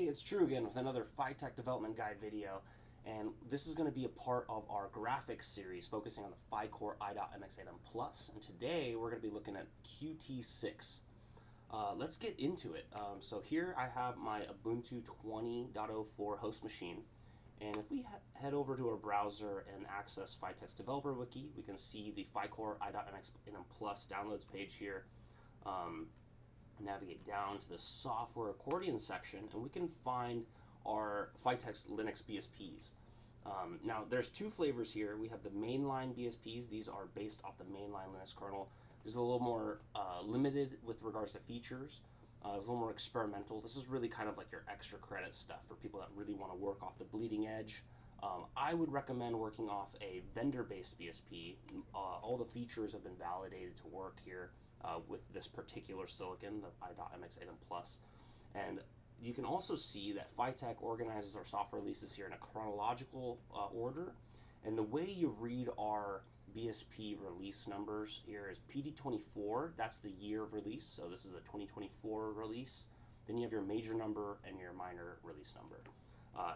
it's Drew again with another PHYTEC development guide video, and this is going to be a part of our graphics series focusing on the phyCORE-i.MX Plus, and today we're going to be looking at Qt6. Let's get into it. So here I have my Ubuntu 20.04 host machine, and if we head over to our browser and access PHYTEC's developer wiki, we can see the phyCORE-i.MX Plus downloads page here. Navigate down to the software accordion section, and we can find our PHYTEC's Linux BSPs. Now there's two flavors here. We have the mainline BSPs. These are based off the mainline Linux kernel. This is a little more limited with regards to features. It's a little more experimental. This is really kind of like your extra credit stuff for people that really want to work off the bleeding edge. I would recommend working off a vendor-based BSP. All the features have been validated to work here with this particular silicon, the i.MX Plus. And you can also see that PHYTEC organizes our software releases here in a chronological order. And the way you read our BSP release numbers here is PD24, that's the year of release. So this is the 2024 release. Then you have your major number and your minor release number.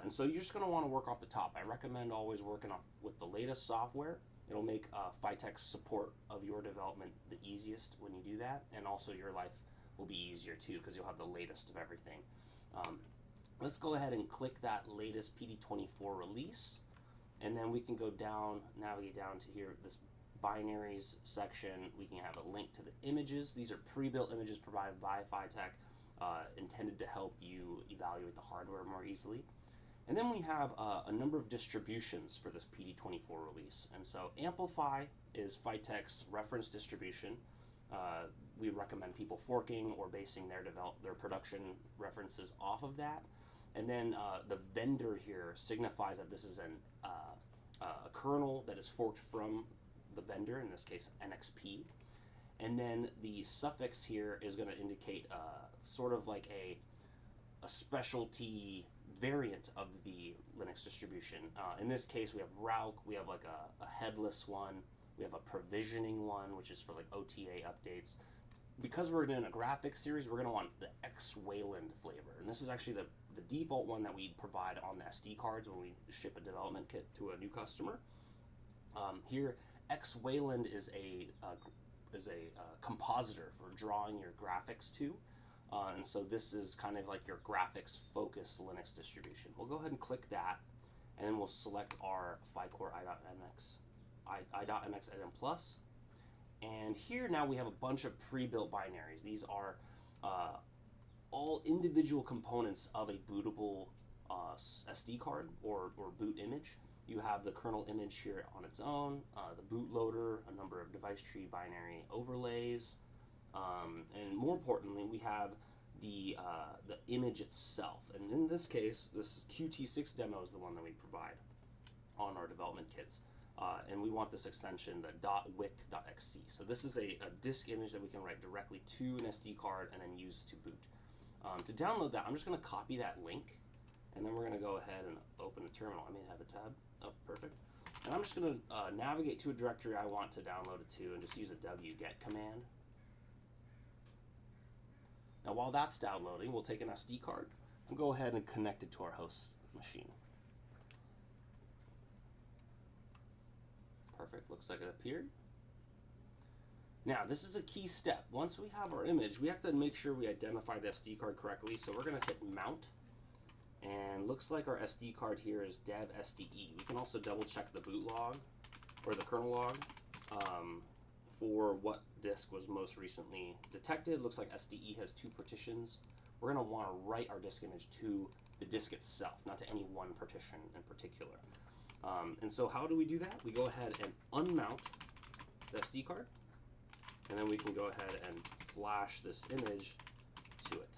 And so you're just going to want to work off the top. I recommend always working off with the latest software. It'll make PHYTEC's support of your development the easiest when you do that, and also your life will be easier too because you'll have the latest of everything. Let's go ahead and click that latest PD24 release, and then we can go down, navigate down to here, this binaries section. We can have a link to the images. These are pre-built images provided by PHYTEC, intended to help you evaluate the hardware more easily. And then we have a number of distributions for this PD24 release. And so Amplify is PHYTEC's reference distribution. We recommend people forking or basing their production references off of that. And then the vendor here signifies that this is a kernel that is forked from the vendor, in this case NXP. And then the suffix here is going to indicate sort of like a specialty variant of the Linux distribution. In this case, we have Rauk, we have like a headless one, we have a provisioning one, which is for like OTA updates. Because we're doing a graphics series, we're going to want the X Wayland flavor. And this is actually the default one that we provide on the SD cards when we ship a development kit to a new customer. Here, X Wayland is a compositor for drawing your graphics to. And so this is kind of like your graphics-focused Linux distribution. We'll go ahead and click that, and then we'll select our phyCORE-i.MX Plus. And here now we have a bunch of pre-built binaries. These are all individual components of a bootable SD card or boot image. You have the kernel image here on its own, the bootloader, a number of device tree binary overlays, and more importantly, we have the image itself. And in this case, this Qt6 demo is the one that we provide on our development kits. And we want this extension, the .wic.xc. So this is a disk image that we can write directly to an SD card and then use to boot. To download that, I'm just going to copy that link, and then we're going to go ahead and open a terminal. I may have a tab. Oh, perfect. And I'm just going to navigate to a directory I want to download it to and just use a wget command. Now while that's downloading, we'll take an SD card and go ahead and connect it to our host machine. Perfect, looks like it appeared. Now this is a key step. Once we have our image, we have to make sure we identify the SD card correctly. So we're going to hit mount, and looks like our SD card here is dev SDE. We can also double check the boot log or the kernel log for what disk was most recently detected. Looks like SDE has 2 partitions. We're going to want to write our disk image to the disk itself, not to any one partition in particular. And so how do we do that? We go ahead and unmount the SD card, and then we can go ahead and flash this image to it.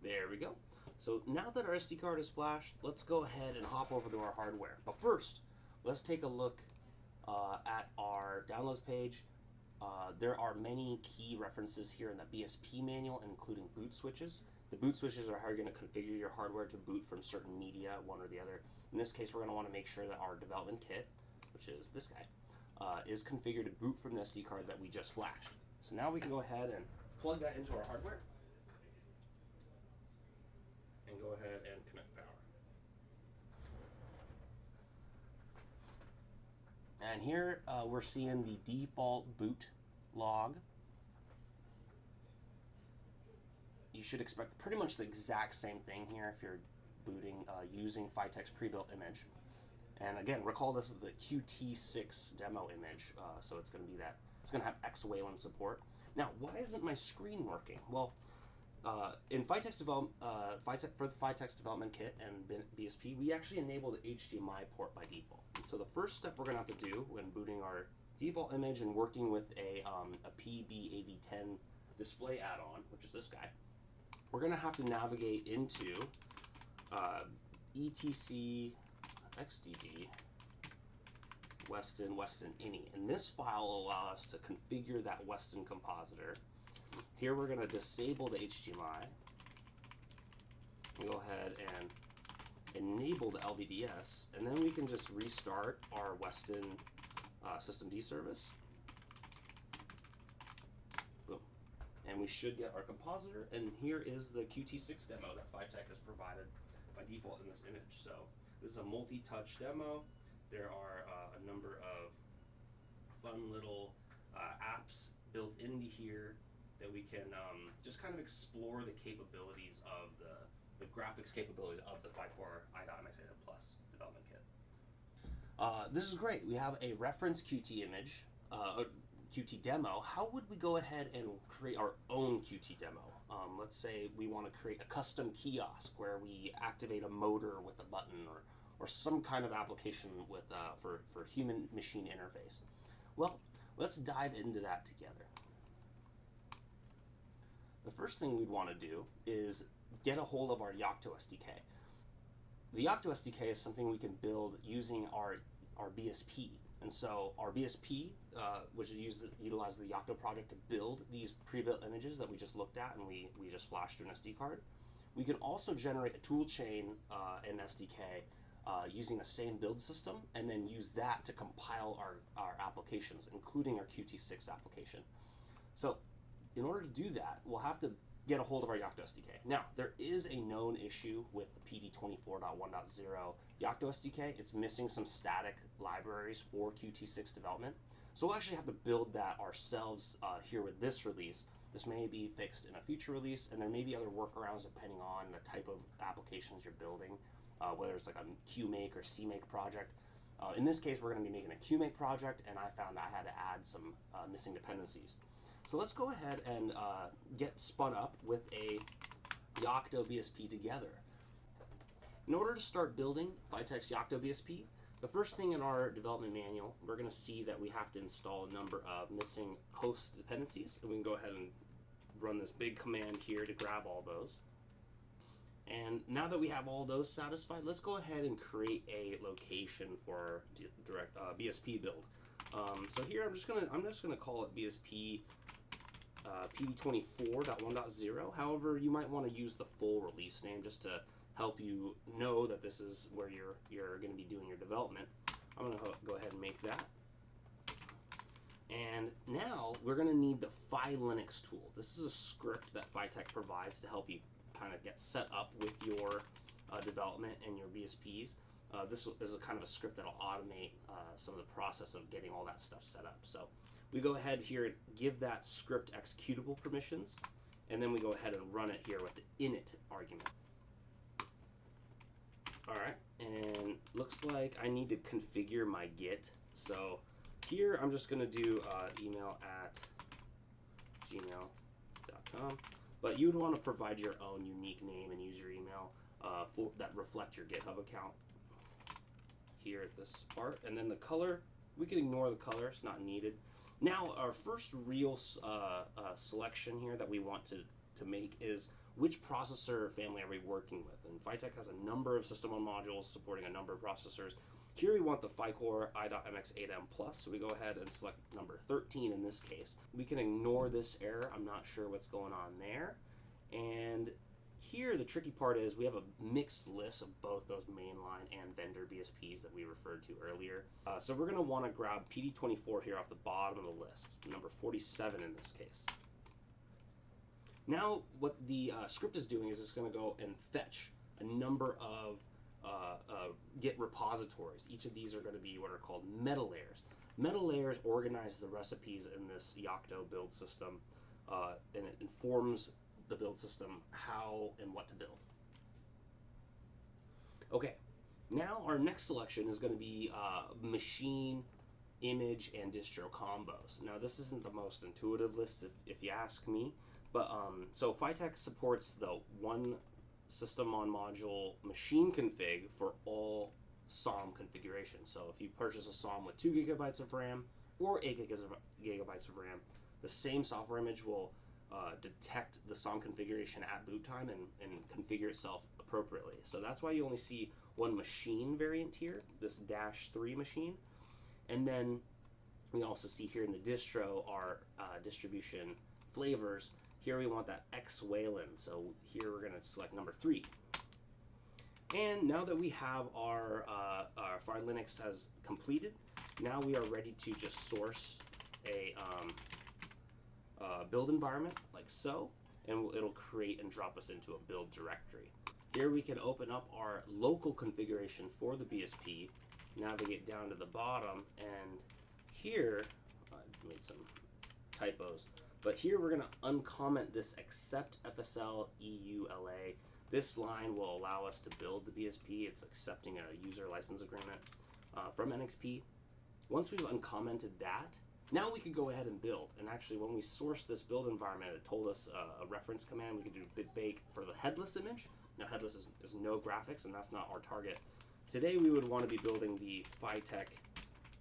There we go. So now that our SD card is flashed, let's go ahead and hop over to our hardware. But first, let's take a look at our downloads page. There are many key references here in the BSP manual, including boot switches. The The boot switches are how you're going to configure your hardware to boot from certain media, one or the other. In this case, we're going to want to make sure that our development kit, which is this guy, is configured to boot from the SD card that we just flashed. So now we can go ahead and plug that into our hardware and go ahead and connect power. And here we're seeing the default boot log. You should expect pretty much the exact same thing here if you're booting using PHYTEC's pre-built image. And again, recall this is the QT6 demo image, so it's going to be that. It's going to have XWALN support. Now, why isn't my screen working? Well, in PHYTEC's for the PHYTEC's development kit and BSP, we actually enable the HDMI port by default. So the first step we're going to have to do when booting our default image and working with a PBAV10 display add-on, which is this guy, we're going to have to navigate into etc xdg Weston ini, and this file will allow us to configure that Weston compositor. Here we're going to disable the HDMI. We'll go ahead and enable the LVDS, and then we can just restart our Weston systemd service. Boom. And we should get our compositor, and here is the QT6 demo that PHYTEC has provided by default in this image. So this is a multi-touch demo. There are a number of fun little apps built into here that we can just kind of explore the capabilities of the graphics capabilities of the phyCORE-i.MX development kit. This is great. We have a reference Qt image, Qt demo. How would we go ahead and create our own Qt demo? Let's say we want to create a custom kiosk where we activate a motor with a button, or some kind of application with for human-machine interface. Well, let's dive into that together. The first thing we'd want to do is get a hold of our Yocto SDK. The Yocto SDK is something we can build using our BSP. And so our BSP, which utilizes the Yocto project to build these pre-built images that we just looked at and we just flashed through an SD card. We can also generate a toolchain in SDK using the same build system, and then use that to compile our applications, including our Qt6 application. So in order to do that, we'll have to get a hold of our Yocto SDK. Now, there is a known issue with the PD24.1.0 Yocto SDK. It's missing some static libraries for Qt6 development. So we'll actually have to build that ourselves here with this release. This may be fixed in a future release, and there may be other workarounds depending on the type of applications you're building, whether it's like a QMake or CMake project. In this case, we're going to be making a QMake project, and I found I had to add some missing dependencies. So let's go ahead and get spun up with a Yocto BSP together. In order to start building PHYTEC's Yocto BSP, the first thing in our development manual, we're going to see that we have to install a number of missing host dependencies, and we can go ahead and run this big command here to grab all those. And now that we have all those satisfied, let's go ahead and create a location for our BSP build. So here I'm just gonna call it BSP PD24.1.0. However, you might want to use the full release name just to help you know that this is where you're going to be doing your development. I'm going to go ahead and make that. And now we're going to need the PhyLinux tool. This is a script that PHYTEC provides to help you kind of get set up with your development and your BSPs. This is a kind of a script that'll automate some of the process of getting all that stuff set up. So we go ahead here and give that script executable permissions, and then we go ahead and run it here with the init argument. Alright, and looks like I need to configure my Git. So here I'm just going to do email@gmail.com, but you would want to provide your own unique name and user email that reflect your GitHub account here at this part. And then the color, we can ignore the color, it's not needed. Now our first real selection here that we want to make is which processor family are we working with. And PHYTEC has a number of system-on modules supporting a number of processors. Here we want the phyCORE-i.MX 8M+, so we go ahead and select number 13 in this case. We can ignore this error, I'm not sure what's going on there. And Here, the tricky part is we have a mixed list of both those mainline and vendor BSPs that we referred to earlier. So we're going to want to grab PD24 here off the bottom of the list, number 47 in this case. Now, what the script is doing is it's going to go and fetch a number of Git repositories. Each of these are going to be what are called meta layers. Meta layers organize the recipes in this Yocto build system, and it informs the build system how and what to build. Okay, now our next selection is going to be machine, image, and distro combos. Now this isn't the most intuitive list if you ask me, but so PHYTEC supports the one system on module machine config for all SOM configuration. So if you purchase a SOM with 2 GB of RAM or 8 GB of RAM, the same software image will detect the SOM configuration at boot time and configure itself appropriately. So that's why you only see one machine variant here, this -3 machine. And then we also see here in the distro our distribution flavors. Here we want that X Wayland, so here we're going to select number 3. And now that we have our Linux has completed, now we are ready to just source a build environment like so, and it'll create and drop us into a build directory. Here we can open up our local configuration for the BSP, navigate down to the bottom, and here, I made some typos, but here we're going to uncomment this accept FSL EULA. This line will allow us to build the BSP. It's accepting a user license agreement from NXP. Once we've uncommented that, now we could go ahead and build. And actually, when we sourced this build environment, it told us a reference command. We could do bitbake for the headless image. Now, headless is no graphics, and that's not our target. Today, we would want to be building the PHYTEC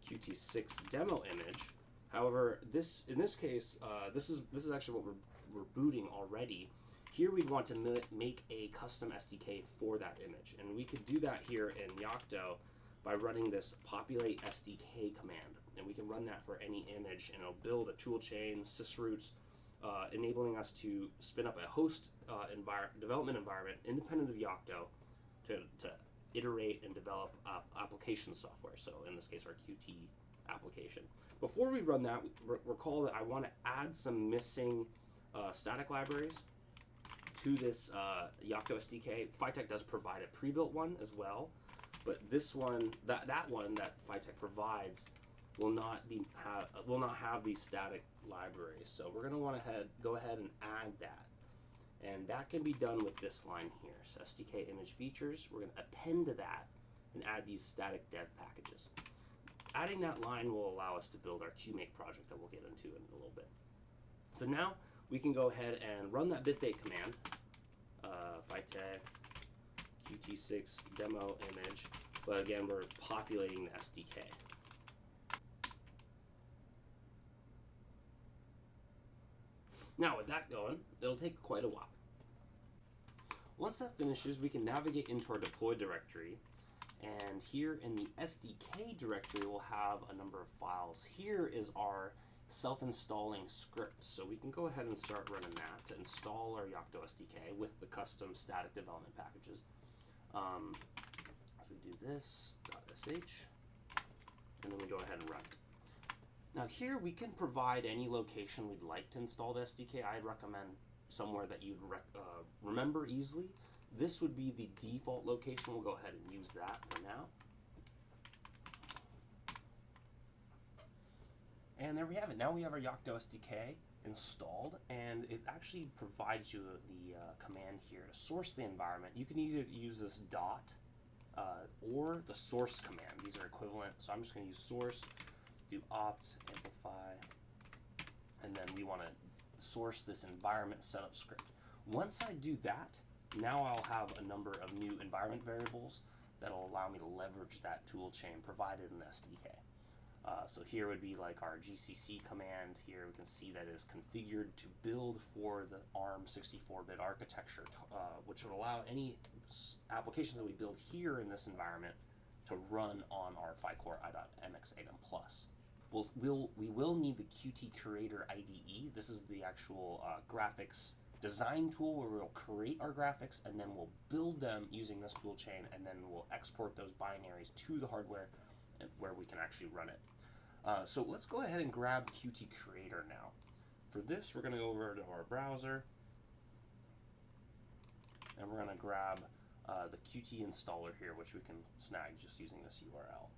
Qt6 demo image. However, in this case, this is actually what we're booting already. Here we'd want to make a custom SDK for that image, and we could do that here in Yocto by running this populate SDK command, and we can run that for any image, and it'll build a toolchain, sysroots, enabling us to spin up a host development environment independent of Yocto to iterate and develop application software. So in this case, our Qt application. Before we run that, recall that I want to add some missing static libraries to this Yocto SDK. PHYTEC does provide a pre-built one as well, but this one, that one that PHYTEC provides, will not have these static libraries. So we're going to want to go ahead and add that, and that can be done with this line here. So SDK image features, we're going to append to that and add these static dev packages. Adding that line will allow us to build our QMake project that we'll get into in a little bit. So now we can go ahead and run that bitbake command, PHYTEC Qt6 demo image, but again, we're populating the SDK. Now with that going, it'll take quite a while. Once that finishes, we can navigate into our deploy directory, and here in the SDK directory, we'll have a number of files. Here is our self-installing script, so we can go ahead and start running that to install our Yocto SDK with the custom static development packages. So we do this .sh, and then we go ahead and run it. Now here we can provide any location we'd like to install the SDK. I'd recommend somewhere that you'd remember easily. This would be the default location. We'll go ahead and use that for now. And there we have it. Now we have our Yocto SDK installed, and it actually provides you the command here to source the environment. You can either use this dot or the source command. These are equivalent, so I'm just going to use source, do opt, amplify, and then we want to source this environment setup script. Once I do that, now I'll have a number of new environment variables that will allow me to leverage that tool chain provided in the SDK. So here would be like our GCC command. Here we can see that is configured to build for the ARM 64-bit architecture, which would allow any applications that we build here in this environment to run on our phyCORE-i.MX 8M+. We will need the Qt Creator IDE. This is the actual graphics design tool where we'll create our graphics and then we'll build them using this tool chain, and then we'll export those binaries to the hardware where we can actually run it. So let's go ahead and grab Qt Creator now. For this, we're going to go over to our browser, and we're going to grab the Qt installer here, which we can snag just using this URL.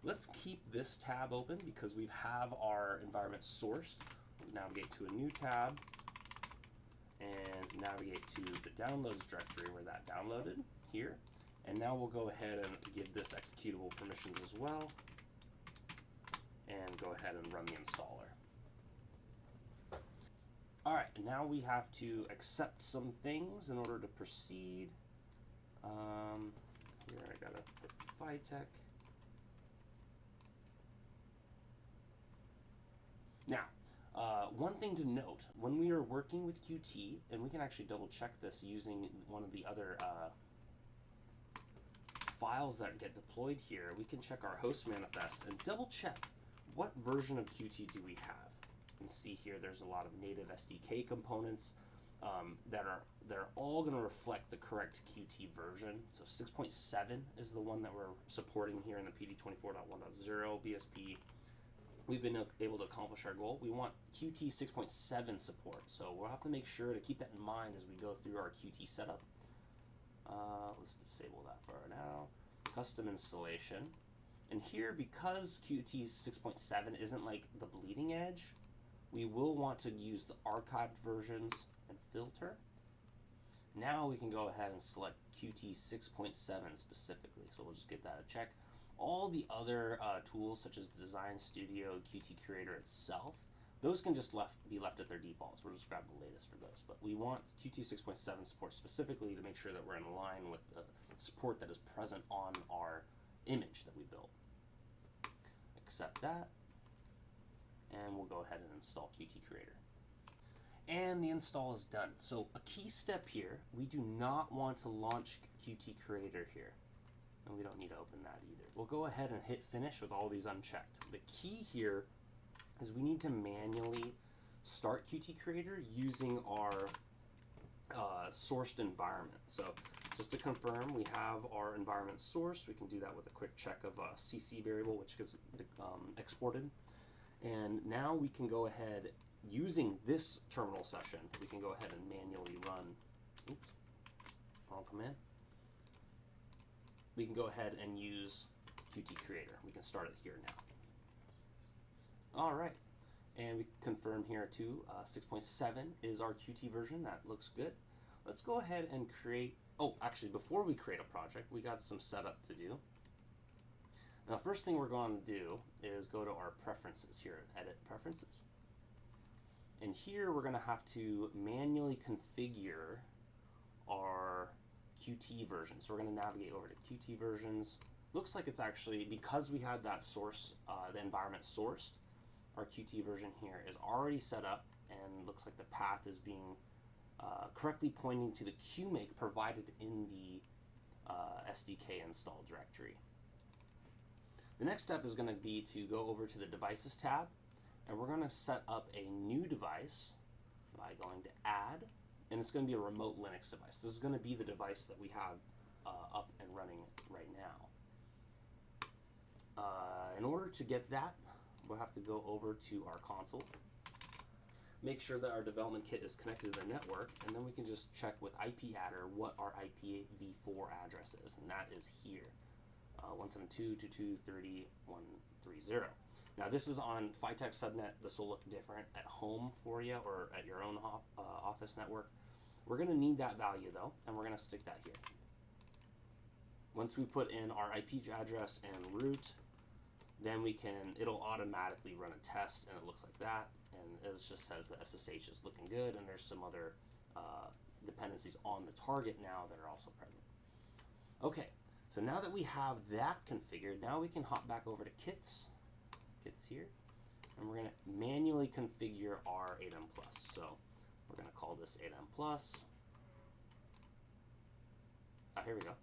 Let's keep this tab open because we have our environment sourced. We'll navigate to a new tab and navigate to the downloads directory where that downloaded here. And now we'll go ahead and give this executable permissions as well, and go ahead and run the installer. All right, now we have to accept some things in order to proceed. Here I gotta put PHYTEC. Now, one thing to note, when we are working with Qt, and we can actually double check this using one of the other files that get deployed here, we can check our host manifest and double check what version of Qt do we have. You can see here there's a lot of native SDK components that are all going to reflect the correct Qt version. So 6.7 is the one that we're supporting here in the PD24.1.0 BSP. We've been able to accomplish our goal. We want Qt 6.7 support, so we'll have to make sure to keep that in mind as we go through our Qt setup. Let's disable that for now. Custom installation. And here, because Qt 6.7 isn't like the bleeding edge, we will want to use the archived versions and filter. Now we can go ahead and select Qt 6.7 specifically, so we'll just give that a check. All the other tools, such as Design Studio, Qt Creator itself, those can just be left at their defaults. We'll just grab the latest for those. But we want Qt 6.7 support specifically to make sure that we're in line with the support that is present on our image that we built. Accept that, and we'll go ahead and install Qt Creator. And the install is done. So a key step here, we do not want to launch Qt Creator here. And we don't need to open that either. We'll go ahead and hit finish with all these unchecked. The key here is we need to manually start Qt Creator using our sourced environment. So just to confirm, we have our environment sourced. We can do that with a quick check of a CC variable, which gets exported. And now we can go ahead, using this terminal session, we can go ahead and manually run, oops, wrong command. We can go ahead and use Qt Creator. We can start it here now. All right, and we confirm here too, 6.7 is our Qt version. That looks good. Let's go ahead and create, oh, actually, before we create a project, we got some setup to do. Now, first thing we're going to do is go to our preferences here, edit preferences. And here we're going to have to manually configure our Qt version. So we're going to navigate over to Qt versions. Looks like it's actually, because we had that source, the environment sourced, our Qt version here is already set up, and looks like the path is being correctly pointing to the QMake provided in the SDK install directory. The next step is going to be to go over to the Devices tab, and we're going to set up a new device by going to Add, and it's going to be a remote Linux device. This is going to be the device that we have up and running right now. In order to get that, we'll have to go over to our console, make sure that our development kit is connected to the network, and then we can just check with IPadder what our IPv4 address is, and that is here. 172.22.30.130. Now this is on PHYTEC subnet. This will look different at home for you or at your own office network. We're going to need that value though, and we're going to stick that here. Once we put in our IP address and root, then it'll automatically run a test, and it looks like that, and it just says the SSH is looking good, and there's some other dependencies on the target now that are also present. Okay. So now that we have that configured, now we can hop back over to kits here, and we're going to manually configure our 8M+. So we're going to call this 8M+. Here we go.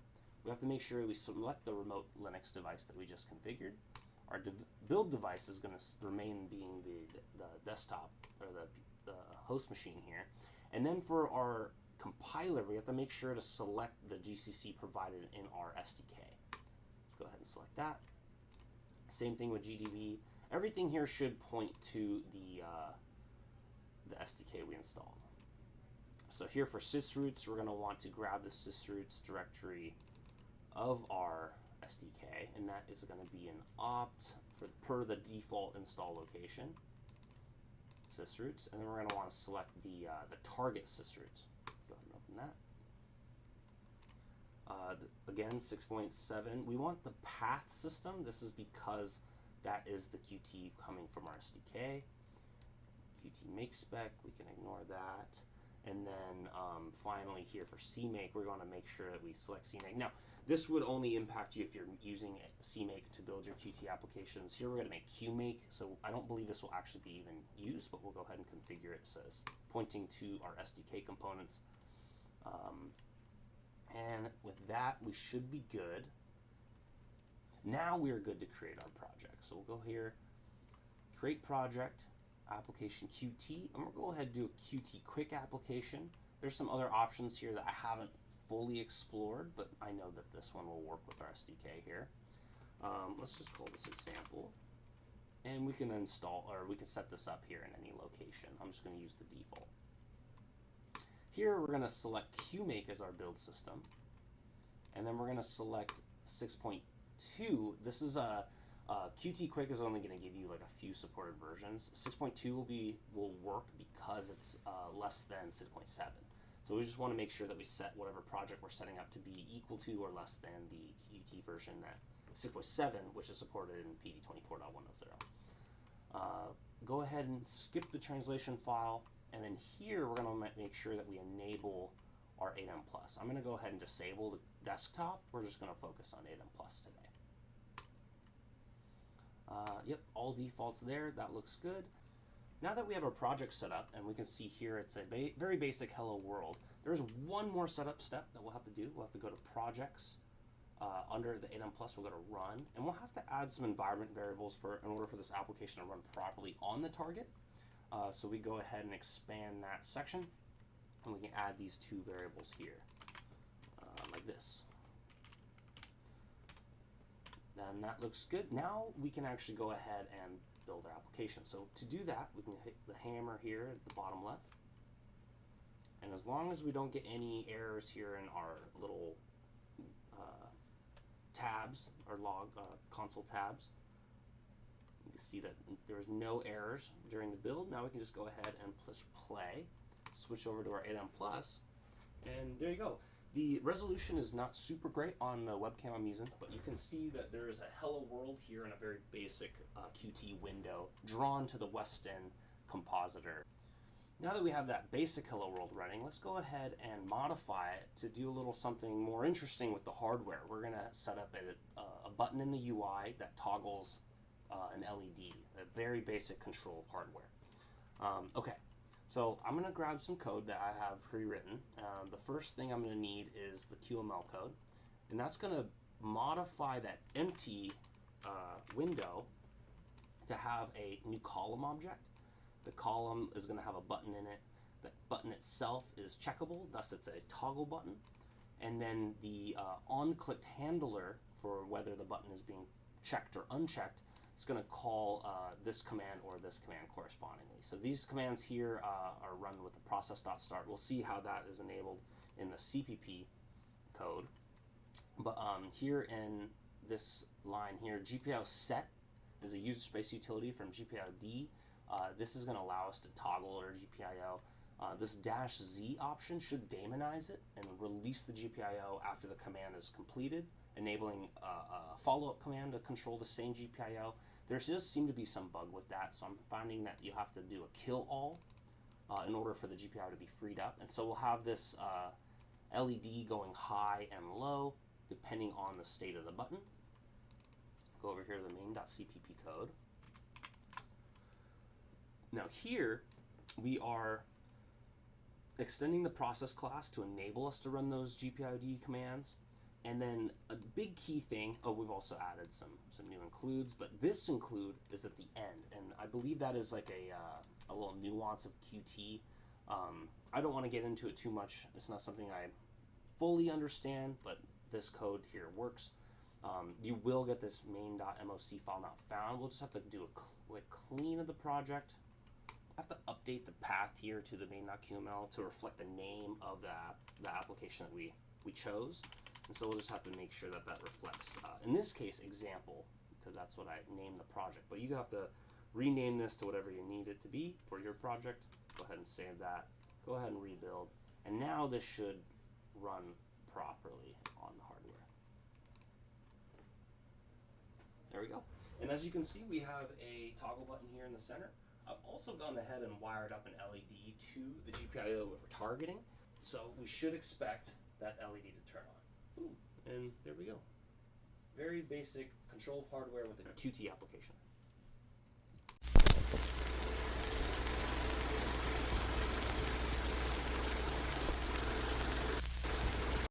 We have to make sure we select the remote Linux device that we just configured. Our build device is going to remain being the desktop or the host machine here, And then for our compiler, we have to make sure to select the GCC provided in our SDK. Let's go ahead and select that. Same thing with GDB. Everything here should point to the SDK we installed. So here for sysroots, we're going to want to grab the sysroots directory of our SDK, and that is going to be an opt per the default install location, sysroots, and then we're going to want to select the target sysroots. Go ahead and open that. Again, 6.7. We want the path system. This is because that is the Qt coming from our SDK. Qt make spec, we can ignore that. And then finally here for CMake, we're going to make sure that we select CMake. Now, this would only impact you if you're using CMake to build your Qt applications. Here we're going to make QMake, so I don't believe this will actually be even used, but we'll go ahead and configure it so it's pointing to our SDK components. And with that, we should be good. Now we're good to create our project. So we'll go here, create project, application Qt, and we'll go ahead and do a Qt quick application. There's some other options here that I haven't fully explored, but I know that this one will work with our SDK here. Let's just call this example, and we can install, or we can set this up here in any location. I'm just going to use the default. Here we're going to select QMake as our build system, and then we're going to select 6.2. This is a Qt Quick is only going to give you like a few supported versions. 6.2 will work because it's less than 6.7. So we just want to make sure that we set whatever project we're setting up to be equal to or less than the Qt version that 6.7, which is supported in PD 24.1.0. Go ahead and skip the translation file, and then here we're going to make sure that we enable our 8M+. I'm going to go ahead and disable the desktop. We're just going to focus on 8M+ today. Yep, all defaults there. That looks good. Now that we have our project set up, and we can see here it's a very basic hello world, there's one more setup step that we'll have to do. We'll have to go to projects. Under the 8M+, we'll go to run, and we'll have to add some environment variables in order for this application to run properly on the target. So we go ahead and expand that section, and we can add these two variables here, like this. Then that looks good. Now we can actually go ahead and build our application. So to do that, we can hit the hammer here at the bottom left. And as long as we don't get any errors here in our little tabs, or log console tabs, you can see that there's no errors during the build. Now we can just go ahead and push play, switch over to our 8M+, and there you go. The resolution is not super great on the webcam I'm using, but you can see that there is a hello world here in a very basic Qt window drawn to the Weston compositor. Now that we have that basic hello world running, let's go ahead and modify it to do a little something more interesting with the hardware. We're going to set up a button in the UI that toggles an LED, a very basic control of hardware. Okay. So I'm going to grab some code that I have pre-written. The first thing I'm going to need is the QML code, and that's going to modify that empty window to have a new column object. The column is going to have a button in it. The button itself is checkable, thus it's a toggle button. And then the on-clicked handler for whether the button is being checked or unchecked, it's going to call this command or this command correspondingly. So these commands here are run with the process.start. We'll see how that is enabled in the CPP code. But here in this line here, GPIO set is a user space utility from GPIO-D. This is going to allow us to toggle our GPIO. This -Z option should daemonize it and release the GPIO after the command is completed, enabling a follow-up command to control the same GPIO. There does seem to be some bug with that, so I'm finding that you have to do a kill all in order for the GPIO to be freed up. And so we'll have this LED going high and low depending on the state of the button. Go over here to the main.cpp code. Now here we are extending the process class to enable us to run those GPIO-D commands. And then a big key thing, we've also added some new includes, but this include is at the end, and I believe that is like a little nuance of Qt. I don't want to get into it too much. It's not something I fully understand, but this code here works. You will get this main.moc file not found. We'll just have to do a quick clean of the project. I have to update the path here to the main.qml to reflect the name of the application that we chose. And so we'll just have to make sure that that reflects, in this case, example, because that's what I named the project. But you have to rename this to whatever you need it to be for your project. Go ahead and save that. Go ahead and rebuild. And now this should run properly on the hardware. There we go. And as you can see, we have a toggle button here in the center. I've also gone ahead and wired up an LED to the GPIO that we're targeting. So we should expect that LED to turn on. Boom. And there we go. Very basic control of hardware with a Qt application.